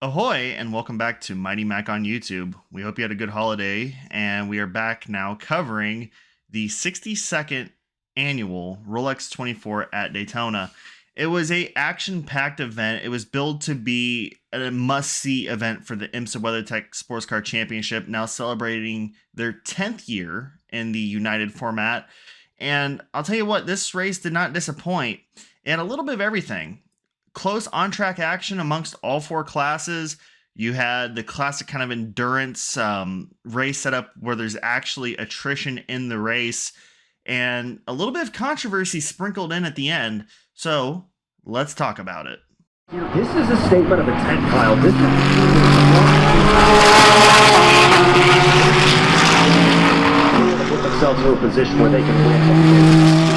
Ahoy, and welcome back to Mighty Mac on YouTube. We hope you had a good holiday, and we are back now covering the 62nd annual Rolex 24 at Daytona. It was a action-packed event. It was billed to be a must-see event for the IMSA WeatherTech Sports Car Championship, now celebrating their 10th year in the United format. And I'll tell you what, this race did not disappoint. It had a little bit of everything. Close on-track action amongst all four classes. You had the classic kind of endurance race setup where there's actually attrition in the race, and a little bit of controversy sprinkled in at the end. So let's talk about it. This is a statement of intent, Kyle. This is put themselves in a position where they can win.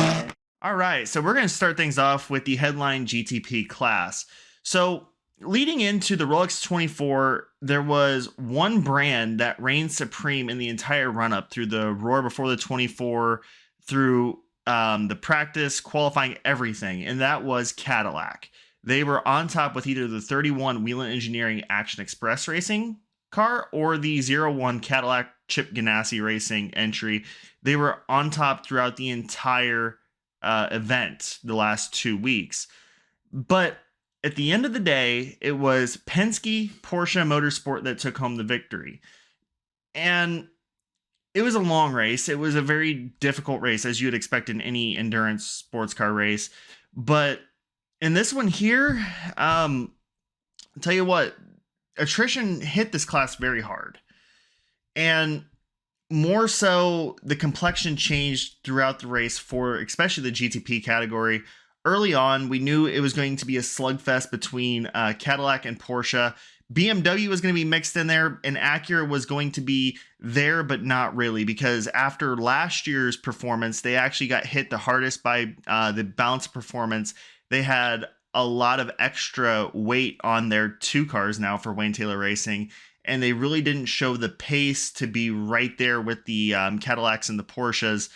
All right, so we're going to start things off with the headline GTP class. So leading into the Rolex 24, there was one brand that reigned supreme in the entire run-up through the roar before the 24, through the practice, qualifying, everything, and that was Cadillac. They were on top with either the 31 Whelen Engineering Action Express Racing car or the 01 Cadillac Chip Ganassi Racing entry. They were on top throughout the entire event the last 2 weeks. But at the end of the day, it was Penske Porsche Motorsport that took home the victory. And it was a long race. It was a very difficult race, as you'd expect in any endurance sports car race. But in this one here, I'll tell you what, attrition hit this class very hard. And more so, the complexion changed throughout the race for especially the GTP category. Early on, we knew it was going to be a slugfest between Cadillac and Porsche. BMW was going to be mixed in there, and Acura was going to be there, but not really, because after last year's performance, they actually got hit the hardest by the balance of performance. They had a lot of extra weight on their two cars now for Wayne Taylor Racing, and they really didn't show the pace to be right there with the Cadillacs and the Porsches.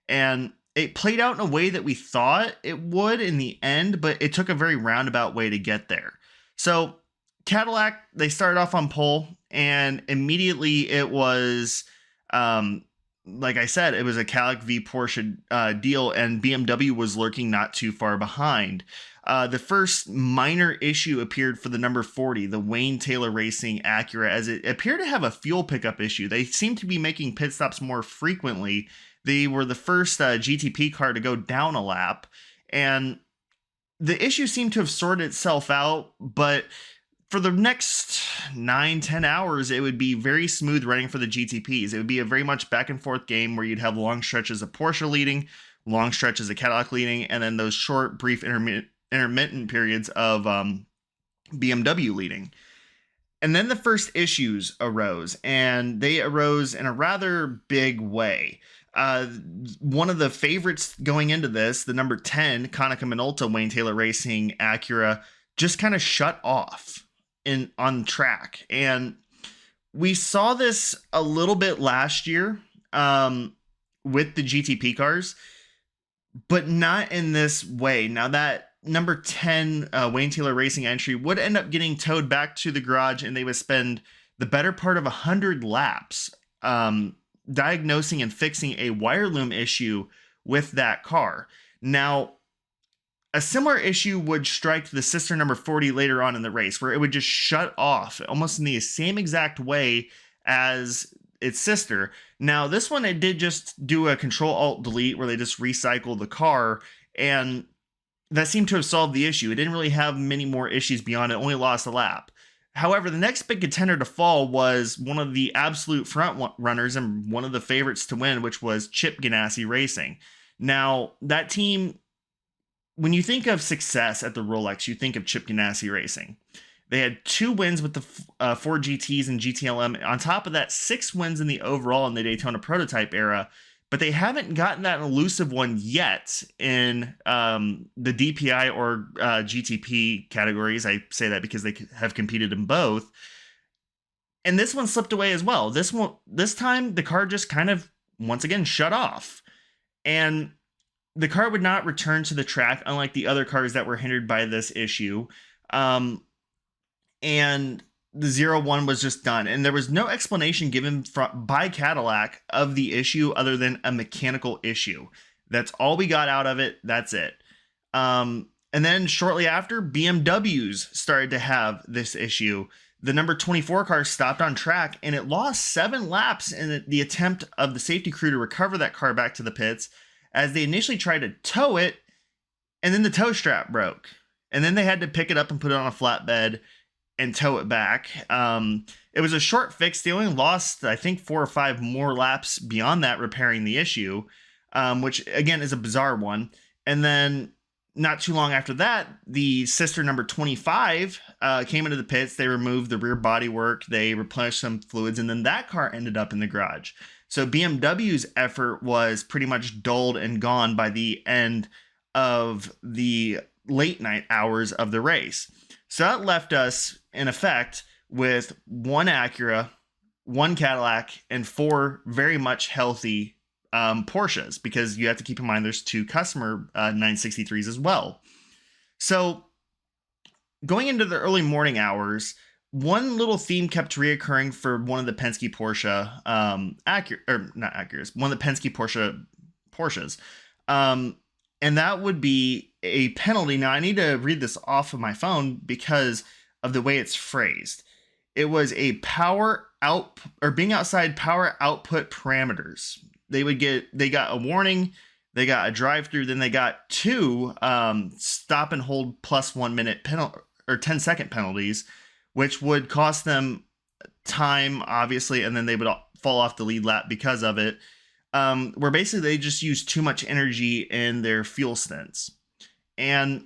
And it played out in a way that we thought it would in the end, but it took a very roundabout way to get there. So Cadillac, they started off on pole, and immediately it was, like I said, it was a Cadillac v Porsche deal, and BMW was lurking not too far behind. The first minor issue appeared for the number 40, the Wayne Taylor Racing Acura, as it appeared to have a fuel pickup issue. They seemed to be making pit stops more frequently. They were the first GTP car to go down a lap, and the issue seemed to have sorted itself out, but for the next 9-10 hours, it would be very smooth running for the GTPs. It would be a very much back and forth game where you'd have long stretches of Porsche leading, long stretches of Cadillac leading, and then those short, brief, intermittent periods of BMW leading. And then the first issues arose, and they arose in a rather big way. One of the favorites going into this, the number 10, Konica Minolta Wayne Taylor Racing Acura, just kind of shut off on track. And we saw this a little bit last year with the GTP cars, but not in this way. Now that number 10 Wayne Taylor Racing entry would end up getting towed back to the garage, and they would spend the better part of 100 laps diagnosing and fixing a wire loom issue with that car. Now, a similar issue would strike the sister number 40 later on in the race, where it would just shut off almost in the same exact way as its sister. Now, this one, it did just do a Control-Alt-Delete where they just recycled the car, and that seemed to have solved the issue. It didn't really have many more issues beyond it, only lost a lap. However, the next big contender to fall was one of the absolute front runners and one of the favorites to win, which was Chip Ganassi Racing. Now, that team, when you think of success at the Rolex, you think of Chip Ganassi Racing. They had 2 wins with the 4 GTs and GTLM. On top of that, 6 wins in the overall in the Daytona prototype era. But they haven't gotten that elusive one yet in the DPI or GTP categories. I say that because they have competed in both. And this one slipped away as well. This time, the car just kind of, once again, shut off. And the car would not return to the track, unlike the other cars that were hindered by this issue. And the 0-1 was just done, and there was no explanation given by Cadillac of the issue other than a mechanical issue. That's all we got out of it. That's it. And then shortly after, BMWs started to have this issue. The number 24 car stopped on track, and it lost 7 laps in the attempt of the safety crew to recover that car back to the pits, as they initially tried to tow it, and then the tow strap broke. And then they had to pick it up and put it on a flatbed and tow it back. It was a short fix. They only lost, I think, 4 or 5 more laps beyond that repairing the issue, which, again, is a bizarre one. And then not too long after that, the sister number 25 came into the pits. They removed the rear bodywork. They replenished some fluids, and then that car ended up in the garage. So BMW's effort was pretty much dulled and gone by the end of the late night hours of the race. So that left us, in effect, with 1 Acura, 1 Cadillac, and 4 very much healthy Porsches, because you have to keep in mind there's 2 customer 963s as well. So going into the early morning hours, one little theme kept reoccurring for one of the Penske Porsche one of the Penske Porsches. And that would be a penalty. Now, I need to read this off of my phone because of the way it's phrased. It was a being outside power output parameters. They got a warning, they got a drive-through, then they got 2 stop and hold plus 1 minute penalty or 10-second penalties, which would cost them time, obviously, and then they would fall off the lead lap because of it. Where basically they just use too much energy in their fuel stints. And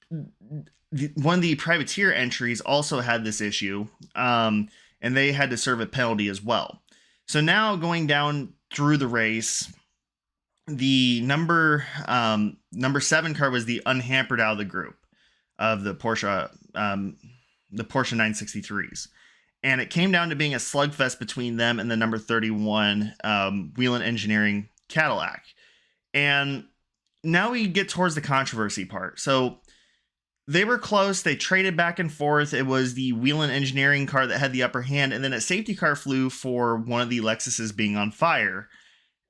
one of the privateer entries also had this issue, and they had to serve a penalty as well. So now going down through the race, the number 7 car was the unhampered out of the group of the Porsche 963s. And it came down to being a slugfest between them and the number 31 Whelen Engineering Cadillac. And now we get towards the controversy part. So they were close. They traded back and forth. It was the Whelen Engineering car that had the upper hand. And then a safety car flew for one of the Lexuses being on fire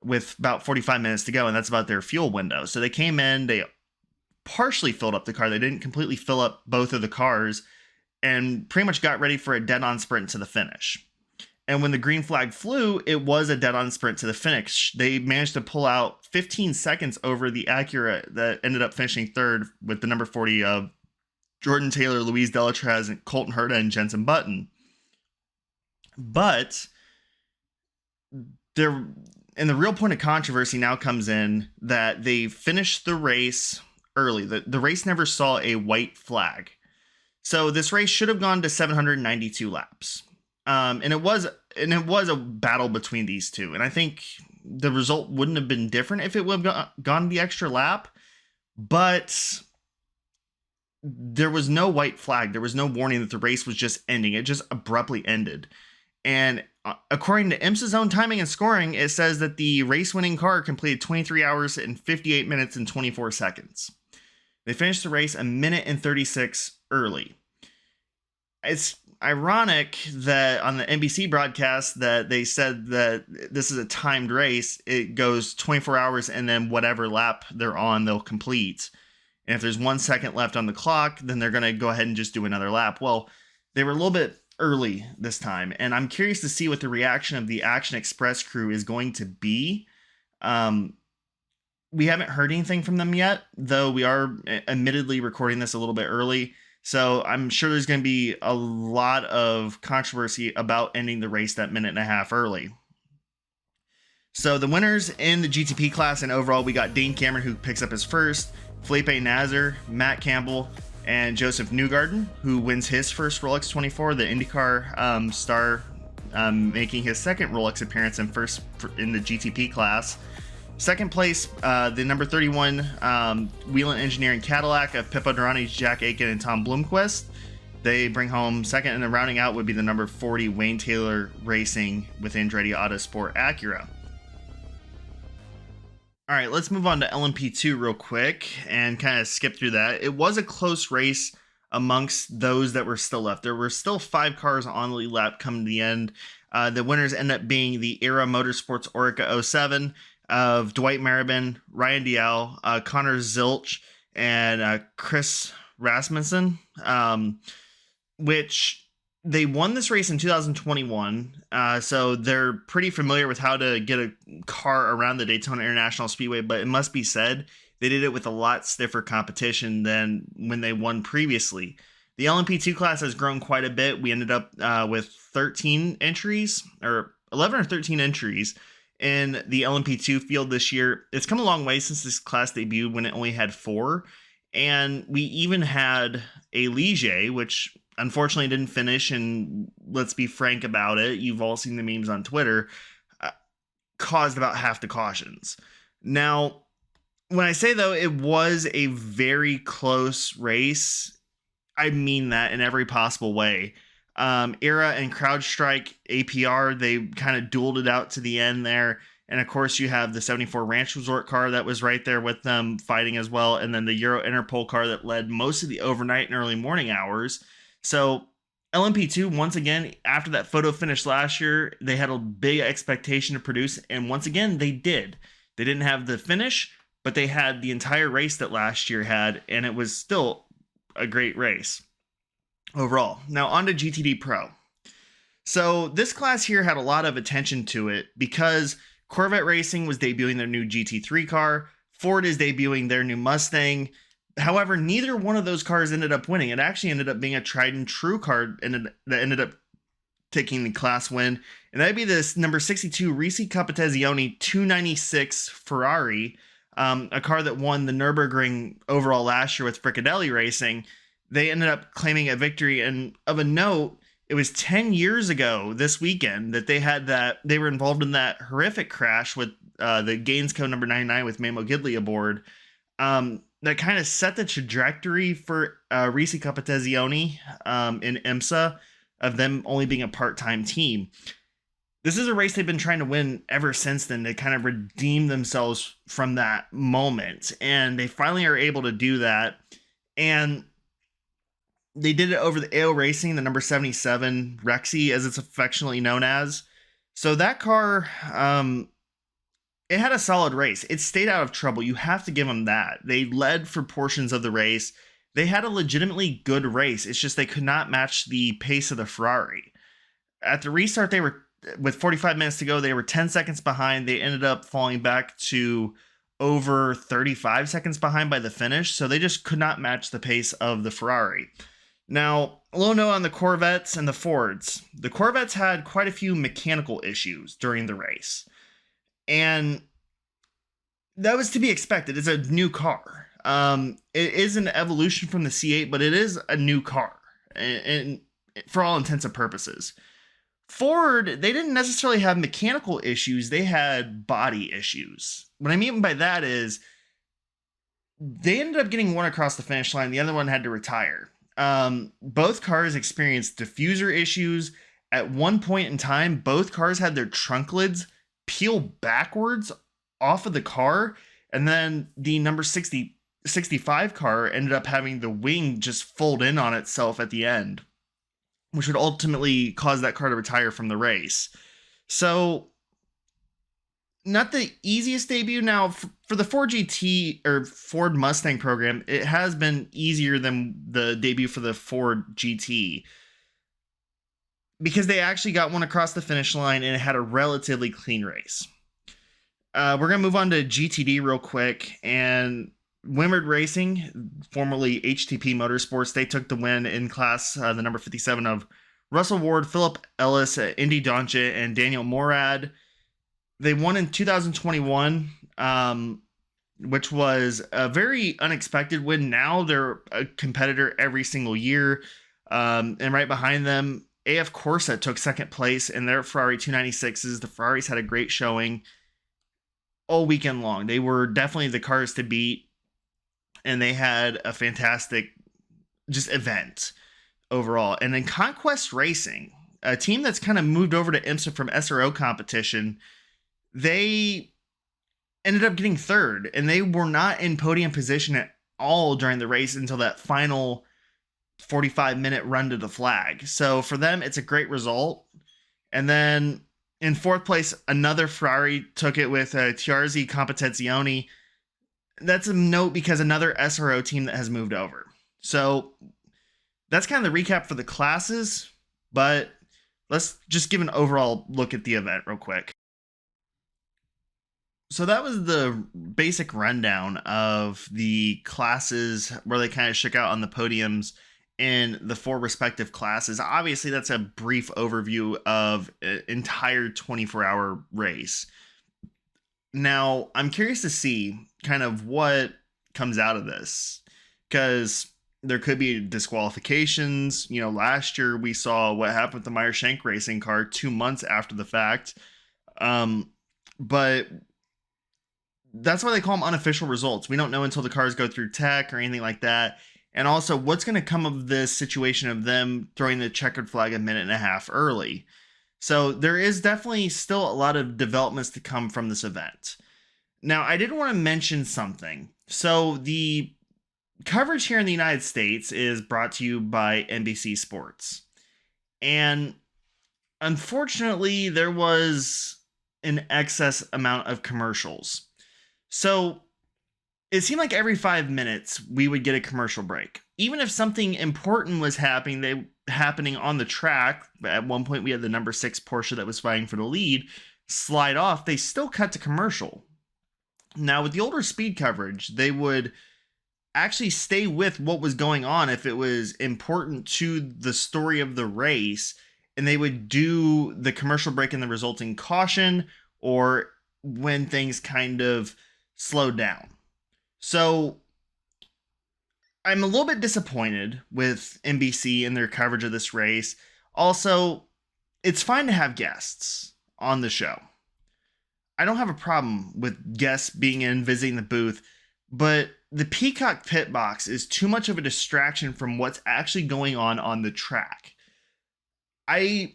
with about 45 minutes to go. And that's about their fuel window. So they came in, they partially filled up the car. They didn't completely fill up both of the cars, and pretty much got ready for a dead-on sprint to the finish. And when the green flag flew, it was a dead-on sprint to the finish. They managed to pull out 15 seconds over the Acura that ended up finishing third with the number 40 of Jordan Taylor, Luis Delatraz, and Colton Herta, and Jenson Button. But the real point of controversy now comes in that they finished the race early. The race never saw a white flag. So this race should have gone to 792 laps. And it was a battle between these two. And I think the result wouldn't have been different if it would have gone the extra lap. But there was no white flag. There was no warning that the race was just ending. It just abruptly ended. And according to IMSA's own timing and scoring, it says that the race-winning car completed 23 hours and 58 minutes and 24 seconds. They finished the race a minute and 36 early. It's ironic that on the NBC broadcast that they said that this is a timed race. It goes 24 hours and then whatever lap they're on, they'll complete. And if there's 1 second left on the clock, then they're going to go ahead and just do another lap. Well, they were a little bit early this time, and I'm curious to see what the reaction of the Action Express crew is going to be. We haven't heard anything from them yet, though we are admittedly recording this a little bit early. So I'm sure there's going to be a lot of controversy about ending the race that minute and a half early. So the winners in the GTP class and overall, we got Dane Cameron, who picks up his first, Felipe Nasr, Matt Campbell, and Joseph Newgarden, who wins his first Rolex 24, the IndyCar star, making his second Rolex appearance and first in the GTP class. Second place, the number 31 Whelen Engineering Cadillac of Pippo Durrani, Jack Aiken, and Tom Blomqvist. They bring home second, and then rounding out would be the number 40 Wayne Taylor Racing with Andretti Autosport Acura. All right, let's move on to LMP2 real quick and kind of skip through that. It was a close race amongst those that were still left. There were still 5 cars on the lead lap coming to the end. The winners end up being the Era Motorsports Orica 07 of Dwight Marabin, Ryan Dial, Connor Zilch, and Chris Rasmussen, which they won this race in 2021. So they're pretty familiar with how to get a car around the Daytona International Speedway, but it must be said, they did it with a lot stiffer competition than when they won previously. The LMP2 class has grown quite a bit. We ended up with 13 entries, or 11 or 13 entries in the LMP2 field this year. It's come a long way since this class debuted when it only had 4. And we even had a Ligier, which unfortunately didn't finish. And let's be frank about it, you've all seen the memes on Twitter, caused about half the cautions. Now, when I say, though, it was a very close race, I mean that in every possible way. Era and CrowdStrike APR, they kind of dueled it out to the end there. And of course, you have the 74 Ranch Resort car that was right there with them fighting as well. And then the Euro Interpol car that led most of the overnight and early morning hours. So LMP2, once again, after that photo finish last year, they had a big expectation to produce. And once again, they did. They didn't have the finish, but they had the entire race that last year had. And it was still a great race overall. Now on to GTD Pro. So this class here had a lot of attention to it because Corvette Racing was debuting their new GT3 car. Ford is debuting their new Mustang. However, neither one of those cars ended up winning. It actually ended up being a tried and true car that ended up taking the class win. And that'd be this number 62 Risi Competizione 296 Ferrari, a car that won the Nürburgring overall last year with Frickadelli Racing. They ended up claiming a victory. And of a note, it was 10 years ago this weekend that they were involved in that horrific crash with the Gaines code number 99 with Mamo Gidley aboard. That kind of set the trajectory for Risi Competizione in IMSA of them only being a part-time team. This is a race they've been trying to win ever since then. They kind of redeemed themselves from that moment, and they finally are able to do that. And they did it over the AO Racing, the number 77 Rexy, as it's affectionately known as. So that car, it had a solid race. It stayed out of trouble. You have to give them that. They led for portions of the race. They had a legitimately good race. It's just they could not match the pace of the Ferrari. At the restart, they were, with 45 minutes to go, they were 10 seconds behind. They ended up falling back to over 35 seconds behind by the finish. So they just could not match the pace of the Ferrari. Now, a little note on the Corvettes and the Fords. The Corvettes had quite a few mechanical issues during the race. And that was to be expected. It's a new car. It is an evolution from the C8, but it is a new car. And for all intents and purposes. Ford, they didn't necessarily have mechanical issues. They had body issues. What I mean by that is they ended up getting one across the finish line. The other one had to retire. Both cars experienced diffuser issues. At one point in time, both cars had their trunk lids peel backwards off of the car. And then the number 65 car ended up having the wing just fold in on itself at the end, which would ultimately cause that car to retire from the race. So not the easiest debut. Now, for the Ford GT or Ford Mustang program, it has been easier than the debut for the Ford GT because they actually got one across the finish line and it had a relatively clean race. We're going to move on to GTD real quick. And Wimard Racing, formerly HTP Motorsports, they took the win in class, the number 57 of Russell Ward, Philip Ellis, Indy Doncha, and Daniel Morad. They won in 2021, which was a very unexpected win. Now they're a competitor every single year. And right behind them, AF Corsa took second place in their Ferrari 296s. The Ferraris had a great showing all weekend long. They were definitely the cars to beat. And they had a fantastic just event overall. And then Conquest Racing, a team that's kind of moved over to IMSA from SRO competition, they ended up getting third, and they were not in podium position at all during the race until that final 45-minute run to the flag. So for them, it's a great result. And then in fourth place, another Ferrari took it with Tiarzi Competizione. That's a note because another SRO team that has moved over. So that's kind of the recap for the classes, but let's just give an overall look at the event real quick. So that was the basic rundown of the classes where they kind of shook out on the podiums in the 4 respective classes. Obviously, that's a brief overview of an entire 24-hour race. Now, I'm curious to see kind of what comes out of this, because there could be disqualifications. You know, last year we saw what happened with the Meyer Shank racing car 2 months after the fact. But that's why they call them unofficial results. We don't know until the cars go through tech or anything like that. And also, what's going to come of this situation of them throwing the checkered flag a minute and a half early. So there is definitely still a lot of developments to come from this event. Now, I did want to mention something. So the coverage here in the United States is brought to you by NBC Sports. And unfortunately, there was an excess amount of commercials. So it seemed like every 5 minutes we would get a commercial break. Even if something important was happening on the track, at one point we had the number 6 Porsche that was fighting for the lead slide off, they still cut to commercial. Now, with the older speed coverage, they would actually stay with what was going on if it was important to the story of the race, and they would do the commercial break in the resulting caution or when things kind of slowed down. So I'm a little bit disappointed with NBC and their coverage of this race. Also, it's fine to have guests on the show. I don't have a problem with guests being in, visiting the booth, but the Peacock pit box is too much of a distraction from what's actually going on the track. And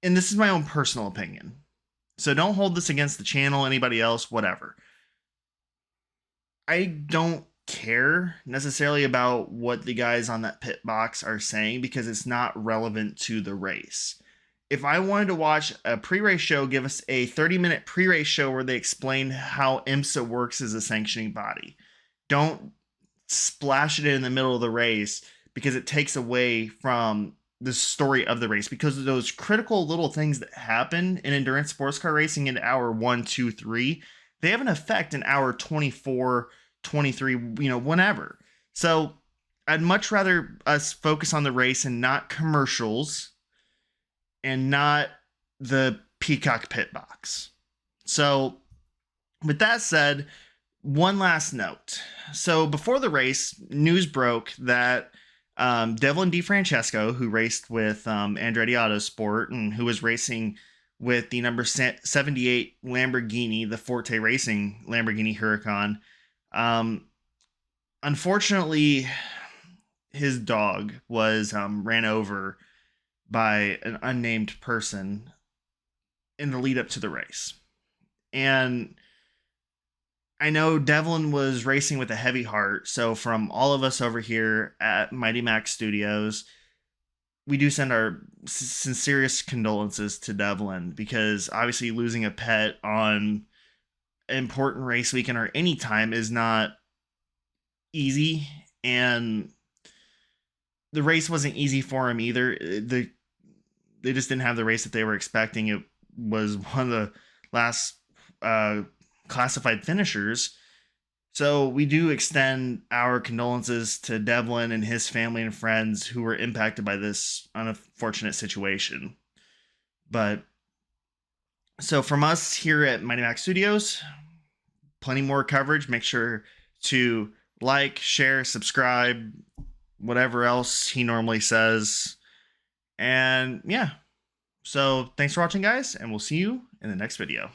this is my own personal opinion, so don't hold this against the channel, anybody else, whatever. I don't care necessarily about what the guys on that pit box are saying because it's not relevant to the race. If I wanted to watch a pre-race show, give us a 30-minute pre-race show where they explain how IMSA works as a sanctioning body. Don't splash it in the middle of the race because it takes away from the story of the race, because of those critical little things that happen in endurance sports car racing in hour 1, 2, 3. They have an effect in hour 24, 23, whenever. So I'd much rather us focus on the race and not commercials and not the Peacock pit box. So with that said, one last note. So before the race, news broke that Devlin DeFrancesco, who raced with Andretti Autosport and who was racing with the number 78 Lamborghini, the Forte Racing Lamborghini Huracan, unfortunately, his dog was ran over by an unnamed person in the lead up to the race. And I know Devlin was racing with a heavy heart, so from all of us over here at Mighty Max Studios, we do send our sincerest condolences to Devlin, because obviously losing a pet on an important race weekend or any time is not easy, and the race wasn't easy for him either. They just didn't have the race that they were expecting. It was one of the last classified finishers. So we do extend our condolences to Devlin and his family and friends who were impacted by this unfortunate situation. But so from us here at Mighty Max Studios, plenty more coverage. Make sure to like, share, subscribe, whatever else he normally says. And yeah, so thanks for watching, guys, and we'll see you in the next video.